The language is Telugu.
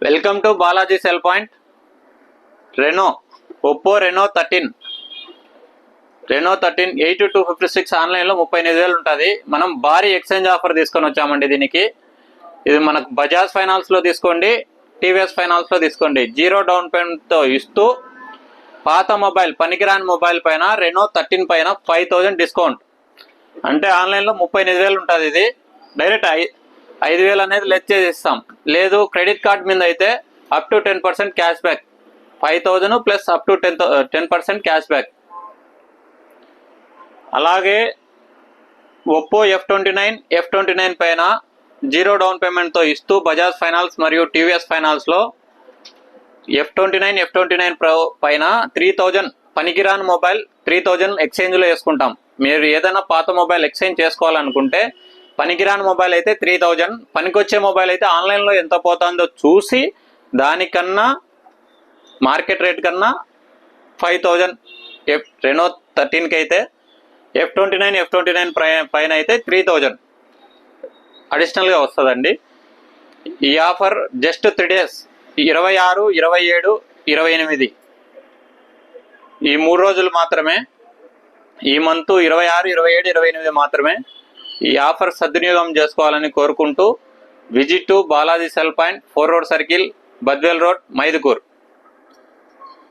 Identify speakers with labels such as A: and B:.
A: Welcome to Balaji cell point. Reno Oppo Reno 13 8256 ఆన్లైన్లో 38,000 ఉంటుంది. మనం భారీ ఎక్స్చేంజ్ ఆఫర్ తీసుకొని వచ్చామండి. దీనికి ఇది మనకు బజాజ్ ఫైనాన్స్లో తీసుకోండి, టీవీఎస్ ఫైనాన్స్లో తీసుకోండి. 0 డౌన్ పేమెంట్తో ఇస్తూ పాత మొబైల్ పనికిరాని మొబైల్ పైన రెనో 13 పైన 5,000 డిస్కౌంట్. అంటే ఆన్లైన్లో 38,000 ఉంటుంది. ఇది డైరెక్ట్ 5,000 అనేది లెస్ చేసి ఇస్తాం. లేదు క్రెడిట్ కార్డ్ మీద అయితే up to 10% cash back. 5,000 plus up to 10% cash back. అలాగే ఒప్పో F29 పైన 0 డౌన్ పేమెంట్తో ఇస్తూ బజాజ్ ఫైనాన్స్ మరియు టీవీఎస్ ఫైనాన్స్లో F29 Pro పైన 3,000 పనికిరాని మొబైల్ 3,000 ఎక్స్చేంజ్లో వేసుకుంటాం. మీరు ఏదైనా పాత మొబైల్ ఎక్స్చేంజ్ చేసుకోవాలనుకుంటే పనికిరాని మొబైల్ అయితే 3,000, పనికొచ్చే మొబైల్ అయితే ఆన్లైన్లో ఎంత పోతుందో చూసి దానికన్నా మార్కెట్ రేట్ కన్నా 5,000 రెనో 13కి అయితే, F29 పైన అయితే 3,000 అడిషనల్గా వస్తుందండి. ఈ ఆఫర్ జస్ట్ 3 డేస్, 26, 27, 28 ఈ 3 రోజులు మాత్రమే. ఈ మంత్ 26, 27, 28 మాత్రమే. ఈ ఆఫర్ సద్వినియోగం చేసుకోవాలని కోరుకుంటూ visit to Balaji cell point, 4 road circle, Badvel road, Mydukur.